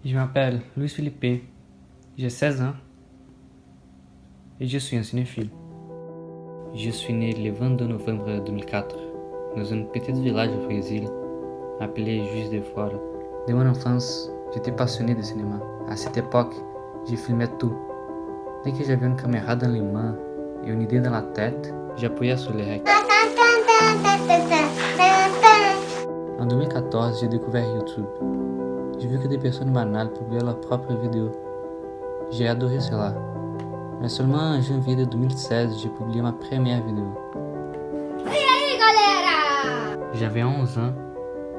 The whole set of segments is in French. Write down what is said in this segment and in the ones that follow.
Je m'appelle Luis Felipe, j'ai 16 ans et je suis un cinéphile. Je suis né le 22 novembre 2004 dans un petit village au Brésil appelé Juiz de Fora. Dès mon enfance, j'étais passionné de cinéma. À cette époque, je filmais tout. Dès que j'avais une caméra dans les mains et une idée dans la tête, j'appuyais sur le rec. En 2014, j'ai découvert YouTube. J'ai vu que des personnes banales publiaient leurs propres vidéos. J'ai adoré cela. Mais seulement en janvier de 2016, j'ai publié ma première vidéo. E aí, galera? J'avais 11 ans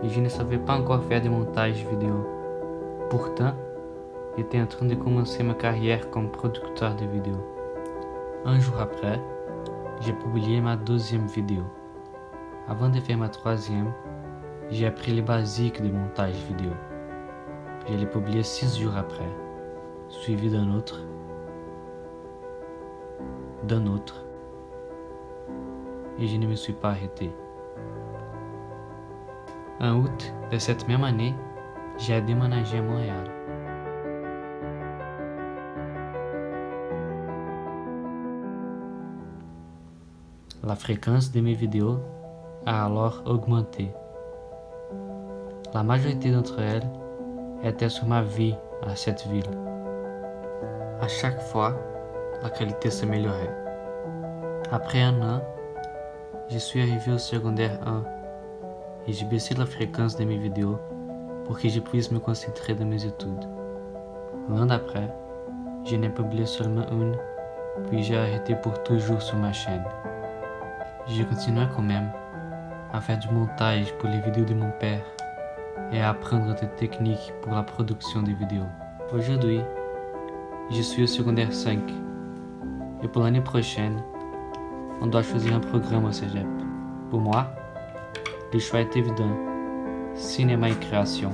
et je ne savais pas encore faire de montage vidéo. Pourtant, j'étais en train de commencer ma carrière comme producteur de vidéos. Un jour après, j'ai publié ma deuxième vidéo. Avant de faire ma troisième, j'ai appris les basiques de montage vidéo. Je l'ai publié 6 jours après, suivi d'un autre, et je ne me suis pas arrêté. En août de cette même année, j'ai déménagé à Montréal. La fréquence de mes vidéos a alors augmenté. La majorité d'entre elles étaient sur ma vie à cette ville. À chaque fois, la qualité s'améliorait. Après un an, je suis arrivé au secondaire 1 et j'ai baissé la fréquence de mes vidéos pour que je puisse me concentrer dans mes études. L'an d'après, je n'ai publié seulement une, puis j'ai arrêté pour toujours sur ma chaîne. Je continuais quand même à faire du montage pour les vidéos de mon père et à apprendre des techniques pour la production des vidéos. Aujourd'hui, je suis au secondaire 5 et pour l'année prochaine, on doit choisir un programme au cégep. Pour moi, le choix est évident, cinéma et création.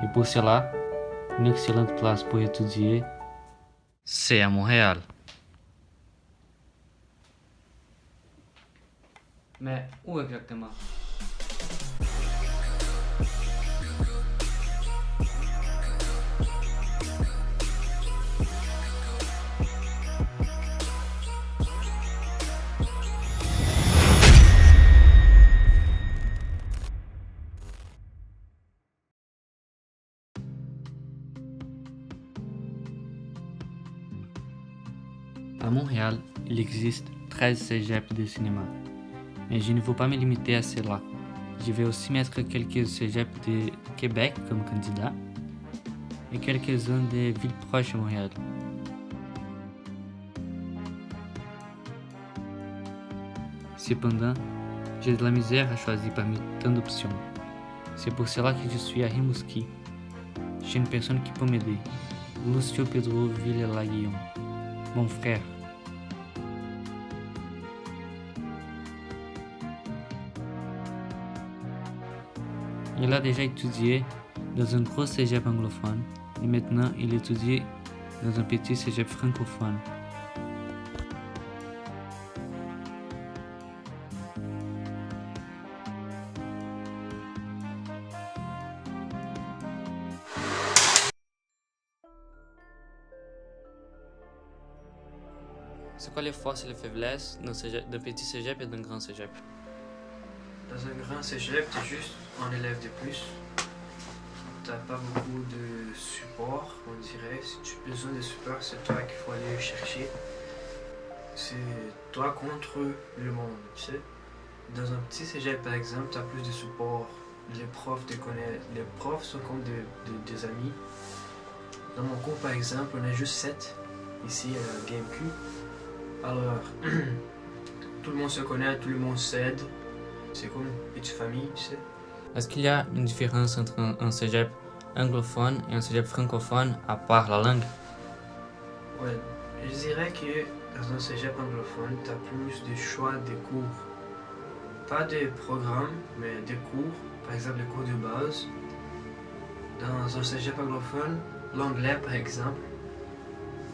Et pour cela, une excellente place pour étudier, c'est à Montréal. Mais où exactement? À Montréal, il existe 13 cégeps de cinéma. Mais je ne veux pas me limiter à cela. Je vais aussi mettre quelques cégeps de Québec comme candidat et quelques-uns des villes proches de Montréal. Cependant, j'ai de la misère à choisir parmi tant d'options. C'est pour cela que je suis à Rimouski. J'ai une personne qui peut m'aider. Lúcio Pedro Villelaguillon, mon frère. Il a déjà étudié dans un gros cégep anglophone et maintenant il étudie dans un petit cégep francophone. C'est quoi les forces et les faiblesses d'un petit cégep et d'un grand cégep? Dans un grand cégep, t'es juste un élève de plus. T'as pas beaucoup de support, on dirait. Si tu as besoin de support, c'est toi qu'il faut aller chercher. C'est toi contre le monde, tu sais. Dans un petit cégep, par exemple, t'as plus de support. Les profs te connaissent. Les profs sont comme des amis. Dans mon cours, par exemple, on est juste 7 ici à GameQ. Alors, tout le monde se connaît, tout le monde s'aide. C'est comme une petite famille, tu sais. Est-ce qu'il y a une différence entre un cégep anglophone et un cégep francophone à part la langue? Ouais, je dirais que dans un cégep anglophone, tu as plus de choix de cours. Pas de programmes, mais des cours, par exemple les cours de base. Dans un cégep anglophone, l'anglais par exemple,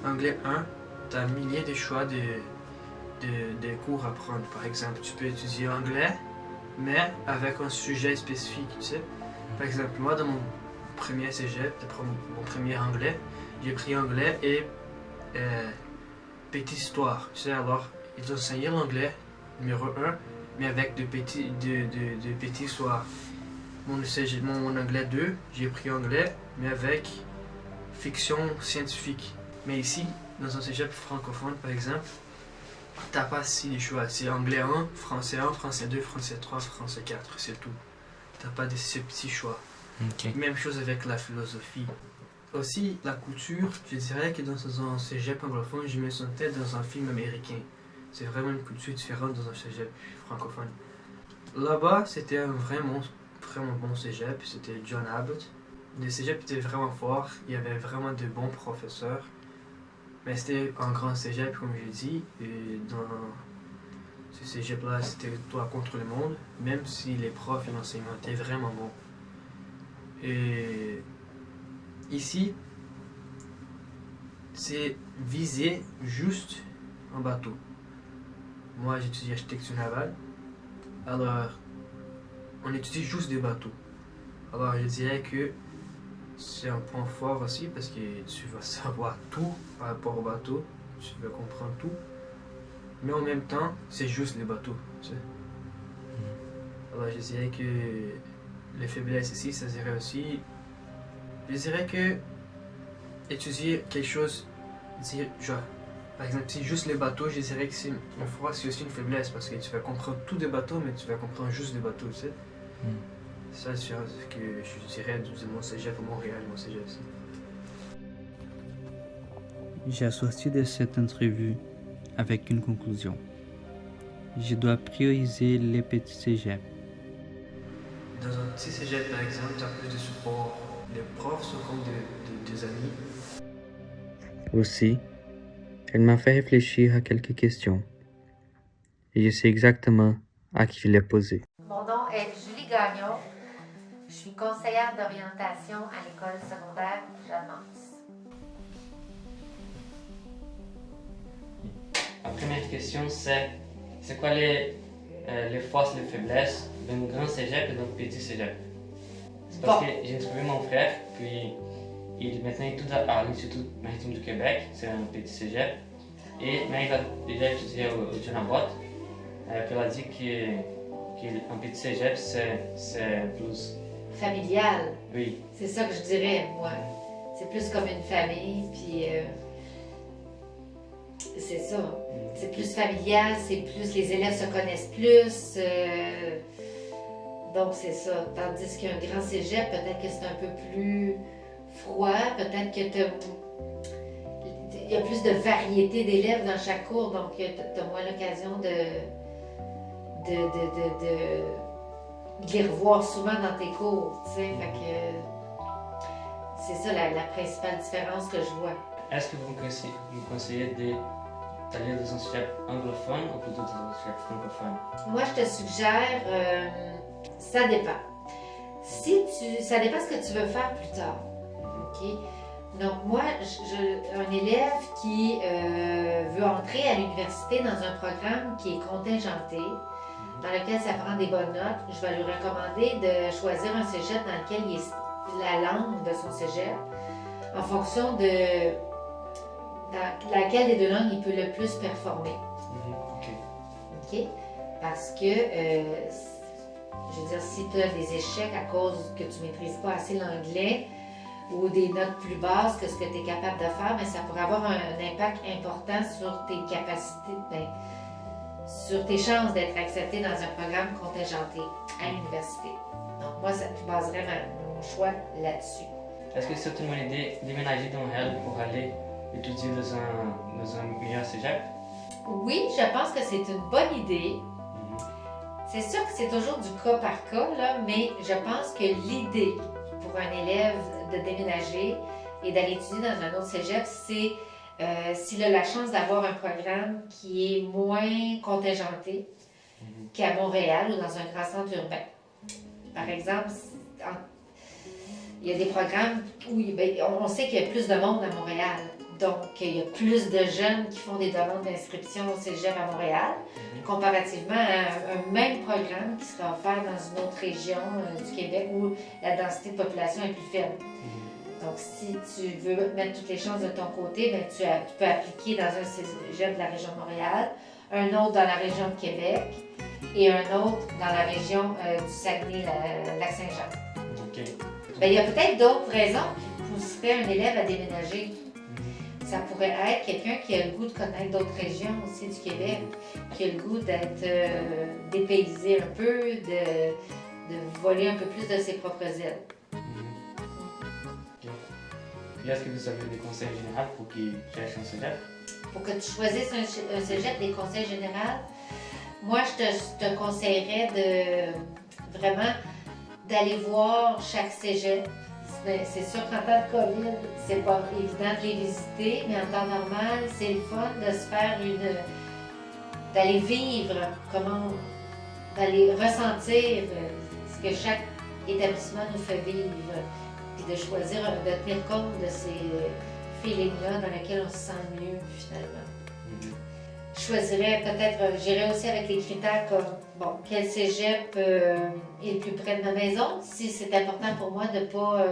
anglais 1, tu as milliers de choix de cours à prendre. Par exemple, tu peux étudier anglais, mais avec un sujet spécifique, tu sais. Par exemple, moi, dans mon premier cégep, mon premier anglais. J'ai pris anglais et petite histoire. Tu sais, alors, ils enseignaient l'anglais, numéro 1, mais avec de petites histoires. Mon anglais 2, j'ai pris anglais, mais avec fiction scientifique. Mais ici, dans un cégep francophone, par exemple, t'as pas si les choix. C'est anglais 1, français 2, français 3, français 4, c'est tout. T'as pas ces petits choix. Ok. Même chose avec la philosophie. Aussi, la culture, je dirais que dans un cégep anglophone, je me sentais dans un film américain. C'est vraiment une culture différente dans un cégep francophone. Là-bas, c'était un vraiment bon cégep, c'était John Abbott. Le cégep était vraiment fort, il y avait vraiment de bons professeurs. Mais c'était un grand cégep, comme j'ai dit, et dans ce cégep-là, c'était toi contre le monde, même si les profs et l'enseignement étaient vraiment bons. Et ici, c'est visé juste un bateau. Moi, j'étudie architecture navale, alors on étudie juste des bateaux. Alors je dirais que c'est un point fort aussi parce que tu vas savoir tout par rapport au bateau, tu vas comprendre tout, mais en même temps, c'est juste les bateaux. Tu sais. Alors je dirais que les faiblesses ici, ça dirait aussi, je dirais que étudier quelque chose, genre, par exemple, si juste les bateaux, je dirais que c'est aussi une faiblesse parce que tu vas comprendre tous des bateaux, mais tu vas comprendre juste des bateaux, tu sais. C'est ça la différence que je dirais de mon cégep à Montréal et mon cégep ici. J'ai sorti de cette entrevue avec une conclusion. Je dois prioriser les petits cégeps. Dans un petit cégep, par exemple, tu as plus de support. Les profs sont comme des amis. Aussi, elle m'a fait réfléchir à quelques questions. Et je sais exactement à qui les poser. Mon nom est Julie Gagnon. Je suis conseillère d'orientation à l'école secondaire Jeanne-Mance. La première question, c'est quoi les forces et les faiblesses d'un grand cégep et d'un petit cégep? C'est parce que j'ai trouvé mon frère, puis maintenant il étudie à l'Institut maritime du Québec, c'est un petit cégep, et mais il a déjà étudié au John Abbott, puis il a dit qu'un petit cégep c'est plus Familial, oui. c'est ça que je dirais, moi. C'est plus comme une famille, puis c'est ça. C'est plus familial, c'est plus, les élèves se connaissent plus. Donc c'est ça. Tandis qu'un grand cégep, peut-être que c'est un peu plus froid, peut-être que il y a plus de variété d'élèves dans chaque cours, donc tu as moins l'occasion de les revoir souvent dans tes cours, tu sais. Fait que c'est ça la principale différence que je vois. Est-ce que vous me conseillez d'aller dans un cégep anglophone ou plutôt dans un cégep francophone? Moi, je te suggère, ça dépend. Ça dépend ce que tu veux faire plus tard. OK? Donc, moi, un élève qui veut entrer à l'université dans un programme qui est contingenté, dans lequel ça prend des bonnes notes, je vais lui recommander de choisir un cégep dans lequel il est la langue de son cégep, en fonction de dans laquelle des deux langues il peut le plus performer. OK? Parce que, je veux dire, si tu as des échecs à cause que tu ne maîtrises pas assez l'anglais ou des notes plus basses que ce que tu es capable de faire, mais ça pourrait avoir un impact important sur tes capacités, sur tes chances d'être accepté dans un programme contingenté à l'université. Donc moi, je baserais mon choix là-dessus. Est-ce que c'est une bonne idée de déménager dans Montréal pour aller étudier dans un meilleur cégep? Oui, je pense que c'est une bonne idée. C'est sûr que c'est toujours du cas par cas, là, mais je pense que l'idée pour un élève de déménager et d'aller étudier dans un autre cégep, c'est s'il a la chance d'avoir un programme qui est moins contingenté qu'à Montréal ou dans un grand centre urbain. Par exemple, il y a des programmes où on sait qu'il y a plus de monde à Montréal. Donc, il y a plus de jeunes qui font des demandes d'inscription au Cégep à Montréal, comparativement à un même programme qui sera offert dans une autre région du Québec où la densité de population est plus faible. Donc, si tu veux mettre toutes les chances de ton côté, bien, tu peux appliquer dans un Cégep de la région de Montréal, un autre dans la région de Québec et un autre dans la région du Saguenay-Lac-Saint-Jean. Ok. Bien, il y a peut-être d'autres raisons qui pousseraient un élève à déménager. Ça pourrait être quelqu'un qui a le goût de connaître d'autres régions aussi du Québec, qui a le goût d'être dépaysé un peu, de voler un peu plus de ses propres ailes. Ok. Et est-ce que vous avez des conseils généraux pour qu'ils cherchent un cégep? Pour que tu choisisses un cégep, des conseils généraux, moi, je te conseillerais de vraiment d'aller voir chaque cégep. C'est sûr qu'en temps de COVID, c'est pas évident de les visiter, mais en temps normal, c'est le fun de se faire d'aller vivre, d'aller ressentir ce que chaque établissement nous fait vivre, puis de choisir, de tenir compte de ces feelings-là dans lesquels on se sent mieux finalement. Je choisirais peut-être, j'irais aussi avec les critères comme, bon, quel cégep est le plus près de ma maison, si c'est important pour moi de ne pas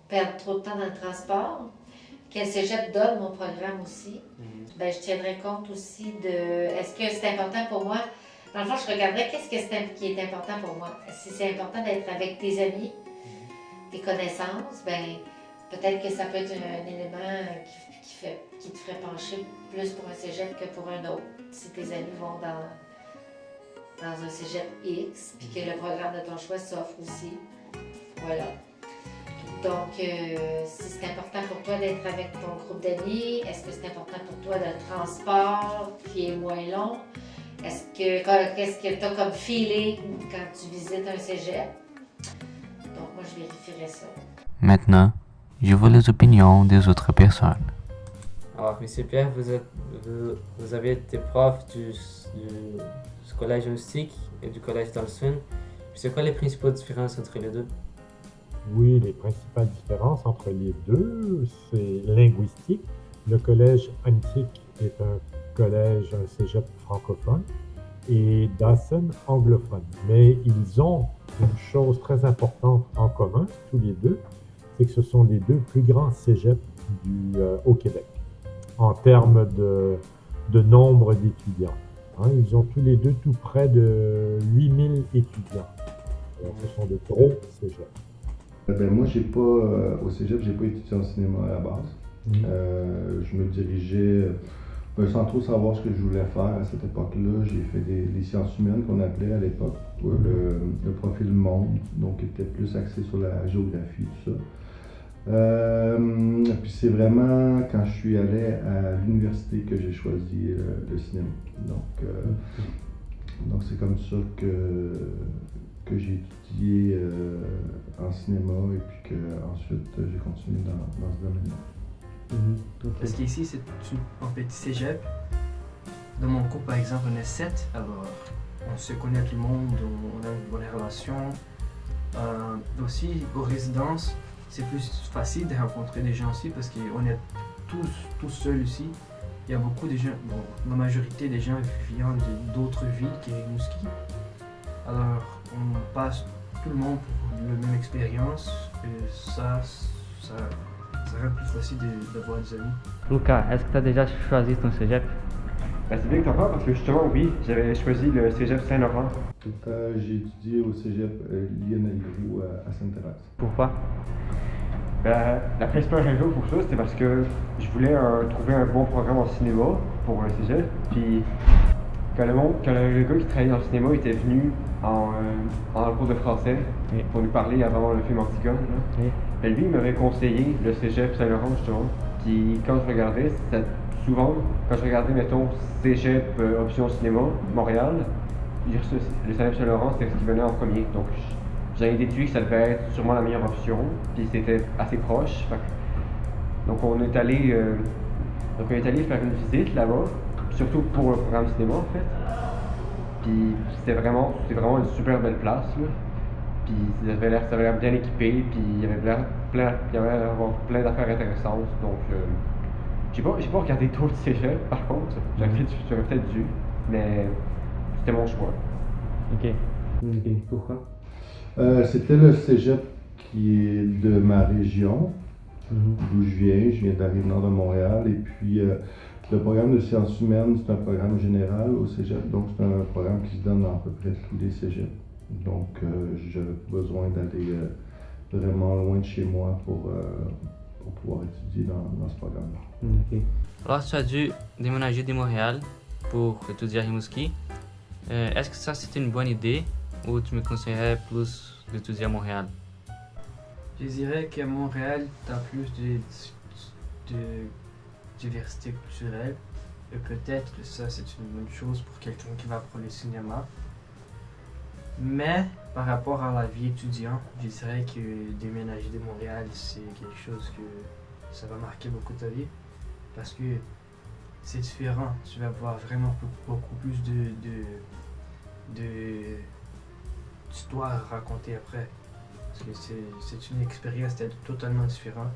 perdre trop de temps dans le transport. Quel cégep donne mon programme aussi. Ben, je tiendrai compte aussi de, est-ce que c'est important pour moi? Dans le fond, je regarderais qu'est-ce qui est important pour moi. Si c'est important d'être avec tes amis, tes connaissances, ben peut-être que ça peut être un élément qui te ferait pencher plus pour un cégep que pour un autre. Si tes amis vont dans un cégep X, puis que le programme de ton choix s'offre aussi. Voilà. Donc, si c'est important pour toi d'être avec ton groupe d'amis, est-ce que c'est important pour toi le transport qui est moins long? Qu'est-ce que tu as comme feeling quand tu visites un cégep? Donc, moi, je vérifierais ça. Maintenant, je veux les opinions des autres personnes. Alors, M. Pierre, vous avez été prof du collège Houstique et du collège Tolson. C'est quoi les principales différences entre les deux? Oui, les principales différences entre les deux, c'est linguistique. Le collège Antique est un collège, un cégep francophone, et Dawson anglophone. Mais ils ont une chose très importante en commun, tous les deux, c'est que ce sont les deux plus grands cégeps au Québec, en termes de nombre d'étudiants. Ils ont tous les deux tout près de 8000 étudiants. Alors, ce sont de gros cégeps. Moi, au cégep, j'ai pas étudié en cinéma à la base. Je me dirigeais, sans trop savoir ce que je voulais faire à cette époque-là. J'ai fait les sciences humaines qu'on appelait à l'époque, le profil monde, donc qui était plus axé sur la géographie, tout ça. Puis c'est vraiment quand je suis allé à l'université que j'ai choisi le cinéma. Donc c'est comme ça que j'ai étudié en cinéma et puis qu'ensuite j'ai continué dans ce domaine-là. Parce qu'ici, c'est un petit cégep. Dans mon cours, par exemple, on est 7, alors on se connaît tout le monde, on a une bonne relation. Aussi, aux résidences, c'est plus facile de rencontrer des gens aussi parce qu'on est tous seuls ici. Il y a beaucoup de gens, la majorité des gens viennent d'autres villes que Rimouski. Alors, on passe tout le monde pour la même expérience et ça rend plus facile d'avoir des amis. Lucas, est-ce que tu as déjà choisi ton cégep? C'est bien que t'en parles parce que justement, oui, j'avais choisi le cégep Saint-Laurent. J'ai étudié au cégep Lionel Groux à Sainte-Thérèse. Pourquoi? La principale raison pour ça, c'était parce que je voulais trouver un bon programme en cinéma pour un cégep. Puis quand le gars qui travaillait dans le cinéma était venu en cours de français pour nous parler avant le film Antigone, lui, il m'avait conseillé le cégep Saint-Laurent, justement. Puis quand je regardais, souvent, quand je regardais, mettons, cégep option cinéma, Montréal, le cégep Saint-Laurent, c'était ce qui venait en premier. Donc j'avais déduit que ça devait être sûrement la meilleure option, puis c'était assez proche. Donc on est allé faire une visite là-bas, surtout pour le programme cinéma en fait. Puis c'était vraiment une super belle place là. Puis ça avait l'air bien équipé, puis il y avait plein d'affaires intéressantes. Donc J'ai pas regardé d'autres cégeps, par contre. J'aurais peut-être dû, mais c'était mon choix. Ok. Ok. Pourquoi? C'était le cégep qui est de ma région, d'où je viens. Je viens de la Rive-Nord de Montréal. Et puis, le programme de sciences humaines, c'est un programme général au cégep. Donc, c'est un programme qui se donne dans à peu près tous les cégeps. Donc, j'avais besoin d'aller vraiment loin de chez moi pour pouvoir étudier dans ce programme-là. Ok. Alors, tu as dû déménager de Montréal pour étudier à Rimouski. Est-ce que ça c'était une bonne idée ou tu me conseillerais plus d'étudier à Montréal? Je dirais qu'à Montréal, tu as plus de diversité culturelle. Et peut-être que ça, c'est une bonne chose pour quelqu'un qui va pour le cinéma. Mais par rapport à la vie étudiante, je dirais que déménager de Montréal, c'est quelque chose que ça va marquer beaucoup ta vie. Parce que c'est différent. Tu vas avoir vraiment beaucoup plus d'histoires à raconter après. Parce que c'est une expérience totalement différente.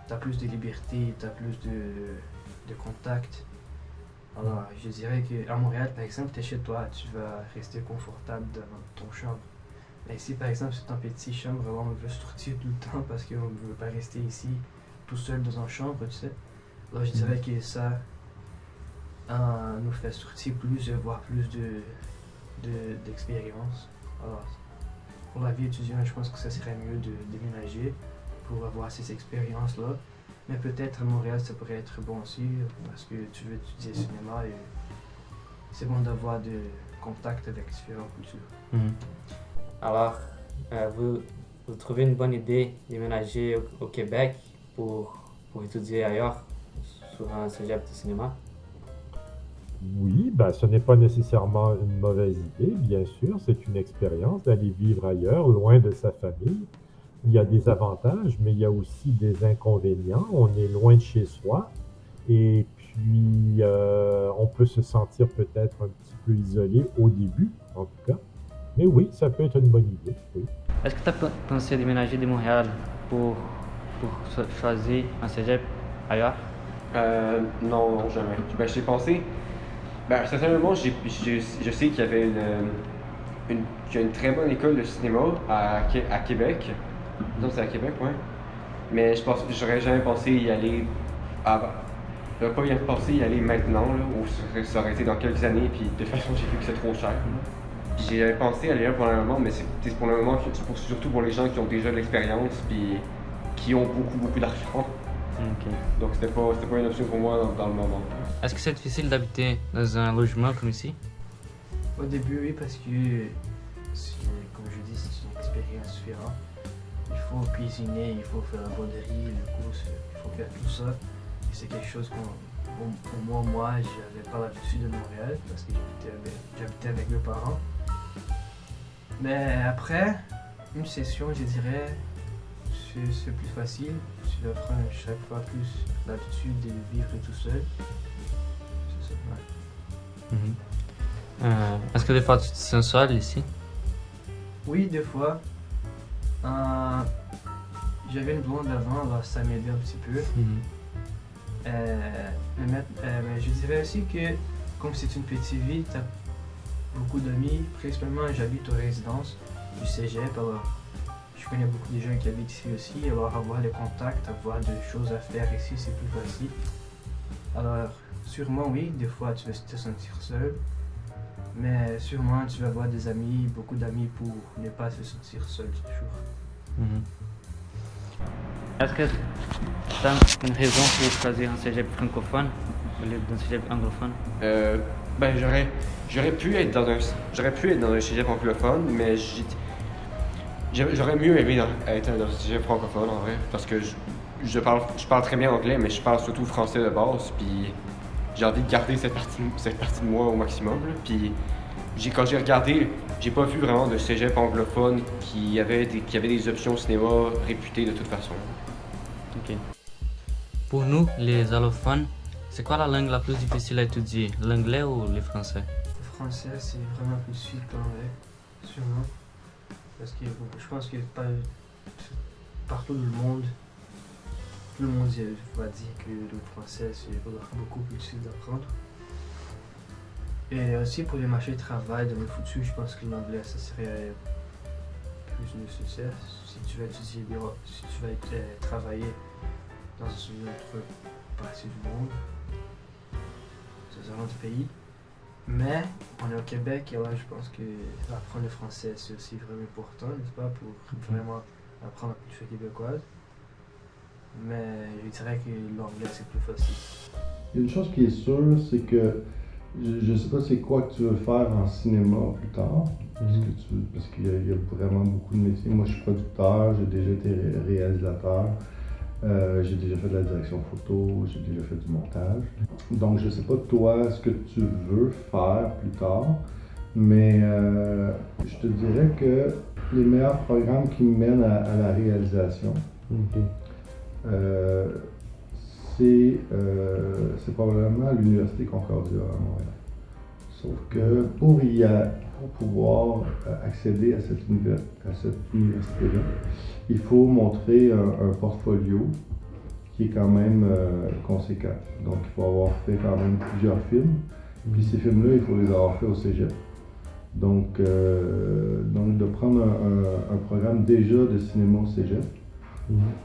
Tu as plus de liberté, tu as plus de contact. Alors, je dirais qu'à Montréal, par exemple, tu es chez toi, tu vas rester confortable dans ton chambre. Mais ici, par exemple, c'est une petite chambre, on veut sortir tout le temps parce qu'on ne veut pas rester ici tout seul dans une chambre, tu sais. Alors, je dirais que ça nous fait sortir plus et voir plus d'expérience. Alors, pour la vie étudiante, je pense que ça serait mieux de déménager pour avoir ces expériences-là. Mais peut-être à Montréal, ça pourrait être bon aussi parce que tu veux étudier le cinéma et c'est bon d'avoir des contacts avec différentes cultures. Alors, vous trouvez une bonne idée de déménager au Québec pour étudier ailleurs sur un cégep de cinéma? Oui, ben, ce n'est pas nécessairement une mauvaise idée, bien sûr. C'est une expérience d'aller vivre ailleurs, loin de sa famille. Il y a des avantages, mais il y a aussi des inconvénients. On est loin de chez soi et puis on peut se sentir peut-être un petit peu isolé au début, en tout cas. Mais oui, ça peut être une bonne idée, oui. Est-ce que tu as pensé déménager de Montréal pour choisir un cégep ailleurs? Non, jamais. Ben, j'ai pensé. Ben, sincèrement, je sais qu'il y avait qu'il y a une très bonne école de cinéma à Québec. Non, c'est à Québec, ouais. Mais j'aurais jamais pensé y aller avant. J'aurais pas pensé y aller maintenant, là, ou ça aurait été dans quelques années, puis de toute façon, j'ai vu que c'est trop cher. J'ai pensé aller là pour le moment, mais c'est pour le moment, surtout pour les gens qui ont déjà de l'expérience, puis qui ont beaucoup d'argent. Ok. Donc c'était pas une option pour moi dans le moment. Est-ce que c'est difficile d'habiter dans un logement comme ici? Au début, oui, parce que, comme je dis, c'est une expérience différente. Il faut cuisiner, il faut faire la broderie, le course, il faut faire tout ça. Et c'est quelque chose pour moi, j'avais pas l'habitude de Montréal parce que j'habitais avec mes parents. Mais après, une session, je dirais, c'est plus facile. Tu vas prendre chaque fois plus l'habitude de vivre tout seul. C'est ça, ouais. Est-ce que des fois tu te sens seul ici? Oui, des fois. J'avais une blonde avant, alors ça m'aidait un petit peu. Mais je dirais aussi que, comme c'est une petite ville, tu as beaucoup d'amis. Principalement, j'habite aux résidences du cégep, alors je connais beaucoup de gens qui habitent ici aussi. Alors, avoir des contacts, avoir des choses à faire ici, c'est plus facile. Alors, sûrement, oui, des fois, tu vas te sentir seul. Mais sûrement, tu vas avoir des amis, beaucoup d'amis pour ne pas se sentir seul toujours. Est-ce que tu as une raison pour choisir un cégep francophone au lieu d'un cégep anglophone? Ben j'aurais pu être dans un cégep anglophone, mais j'aurais mieux aimé être dans un cégep francophone en vrai, parce que je parle très bien anglais, mais je parle surtout français de base, puis j'ai envie de garder cette partie de moi au maximum. Là, puis quand j'ai regardé, j'ai pas vu vraiment de cégep anglophone qui avait des options cinéma réputées de toute façon. Ok. Pour nous, les allophones, c'est quoi la langue la plus difficile à étudier, l'anglais ou le français? Le français, c'est vraiment plus difficile que l'anglais, sûrement. Parce que je pense que partout dans le monde, tout le monde va dire que le français c'est beaucoup plus difficile d'apprendre. Et aussi pour les marchés de travail dans le futur, je pense que l'anglais ça serait plus nécessaire si tu vas étudier, si tu vas travailler dans une autre partie du monde, dans un autre pays. Mais on est au Québec et là je pense que apprendre le français c'est aussi vraiment important, n'est-ce pas, pour vraiment apprendre la culture québécoise. Mais je dirais que l'anglais c'est plus facile. Une chose qui est sûre, c'est que je ne sais pas c'est quoi que tu veux faire en cinéma plus tard, parce qu'il y a vraiment beaucoup de métiers. Moi je suis producteur, j'ai déjà été réalisateur. J'ai déjà fait de la direction photo, j'ai déjà fait du montage. Donc je ne sais pas toi ce que tu veux faire plus tard, mais je te dirais que les meilleurs programmes qui mènent à la réalisation, c'est probablement l'Université Concordia à Montréal. Sauf que pour pouvoir accéder à cette université-là, il faut montrer un portfolio qui est quand même conséquent. Donc il faut avoir fait quand même plusieurs films. Puis ces films-là, il faut les avoir faits au cégep. Donc de prendre un programme déjà de cinéma au cégep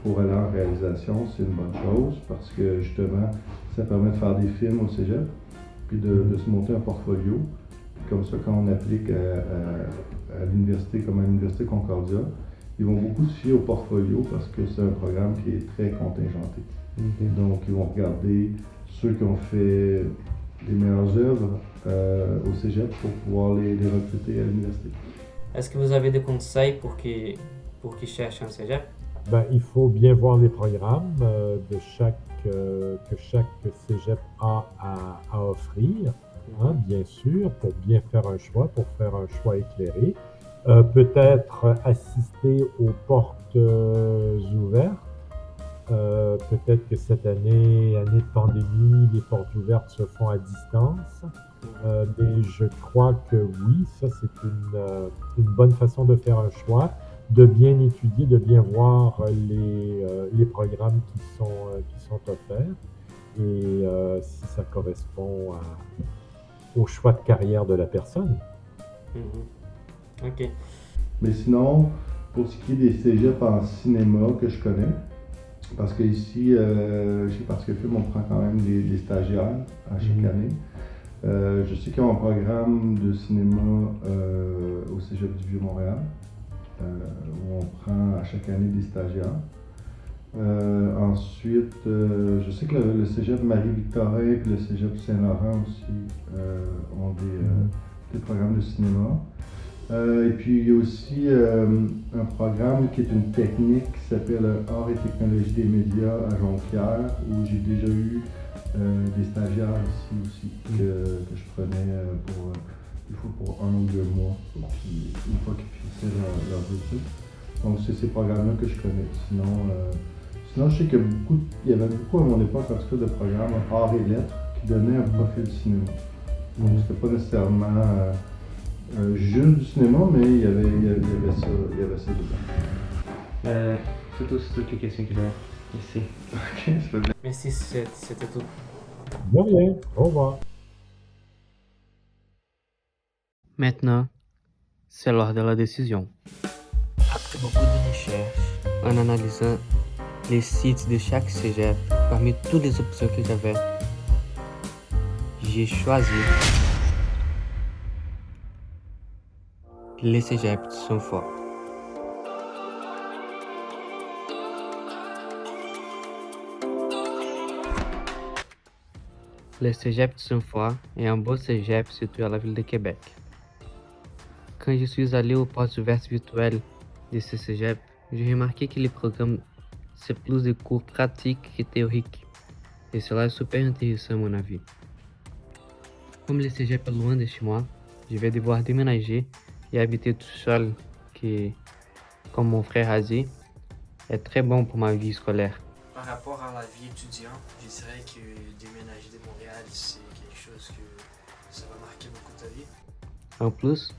pour aller en réalisation, c'est une bonne chose parce que justement, ça permet de faire des films au cégep, puis de se monter un portfolio. Puis comme ça, quand on applique à l'université comme à l'Université Concordia, ils vont beaucoup se fier au portfolio parce que c'est un programme qui est très contingenté. Donc, ils vont regarder ceux qui ont fait les meilleures œuvres au cégep pour pouvoir les recruter à l'université. Est-ce que vous avez des conseils pour qui cherchent un cégep? Ben, il faut bien voir les programmes que chaque cégep a à offrir, hein, bien sûr, pour bien faire un choix, pour faire un choix éclairé. Peut-être assister aux portes ouvertes. Peut-être que cette année de pandémie, les portes ouvertes se font à distance. Mais je crois que oui, ça c'est une bonne façon de faire un choix, de bien étudier, de bien voir les programmes qui sont offerts et si ça correspond au choix de carrière de la personne. Ok. Mais sinon, pour ce qui est des cégeps en cinéma que je connais, parce qu'ici, chez Particulier Film, on prend quand même des stagiaires à chaque année. Je sais qu'ils ont un programme de cinéma au Cégep du Vieux-Montréal, où on prend à chaque année des stagiaires. Ensuite, je sais que le Cégep Marie-Victorin et le Cégep Saint-Laurent aussi ont des programmes de cinéma. Et puis il y a aussi un programme qui est une technique qui s'appelle Art et technologie des médias à Jonquière, où j'ai déjà eu des stagiaires ici aussi que je prenais pour 1 ou 2 mois, une fois qu'ils finissaient leurs études. Donc c'est ces programmes-là que je connais. Sinon je sais qu'il y avait beaucoup à mon époque en tout cas de programmes Art et lettres qui donnaient un profil cinéma. Donc c'était pas nécessairement juste du cinéma, mais il y avait ça dedans. C'est toutes les questions que j'ai ici. Ok, ça fait bien. Merci, c'était tout. De rien, au revoir. Maintenant, c'est l'heure de la décision. Après beaucoup de recherches, en analysant les sites de chaque cégep, parmi toutes les options que j'avais, j'ai choisi les cégeps de Sainte-Foy. Le cégep de Sainte-Foy est un beau cégep situé à la ville de Québec. Quand je suis allé aux portes ouvertes virtuelles de ce cégep, j'ai remarqué que les programmes c'est plus de cours pratiques que théoriques. Et cela est super intéressant à mon avis. Comme le cégep est loin de chez moi, je vais devoir déménager et habiter tout seul, qui, comme mon frère a dit, est très bon pour ma vie scolaire. Par rapport à la vie étudiante, je dirais que déménager de Montréal, c'est quelque chose que ça va marquer beaucoup ta vie. En plus,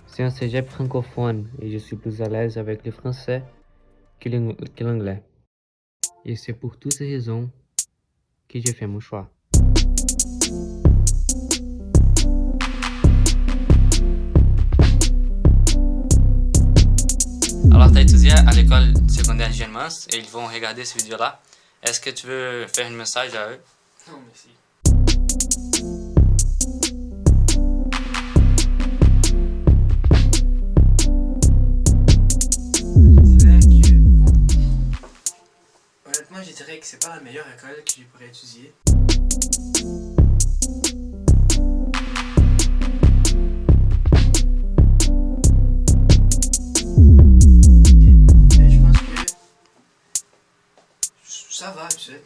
c'est un cégep francophone et je suis plus à l'aise avec le français que l'anglais. Et c'est pour toutes ces raisons que j'ai fait mon choix. Alors, tu as étudié à l'école secondaire Genmans et ils vont regarder cette vidéo-là. Est-ce que tu veux faire un message à eux? Non, merci. Honnêtement, je dirais que c'est pas la meilleure école que je pourrais étudier. Mais je pense que ça va, tu sais.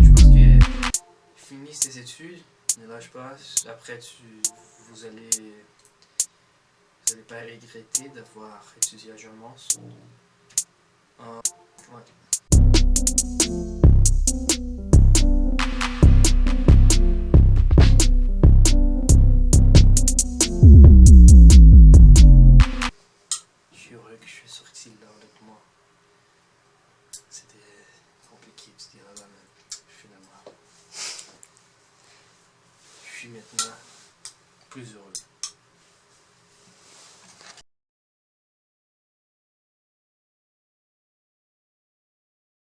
Je pense que finis tes études, ne lâche pas. Après, vous allez pas regretter d'avoir étudié à Germans. Ouais. Je suis heureux que je suis sorti là avec moi. C'était compliqué de se dire là, mais finalement, je suis maintenant plus heureux.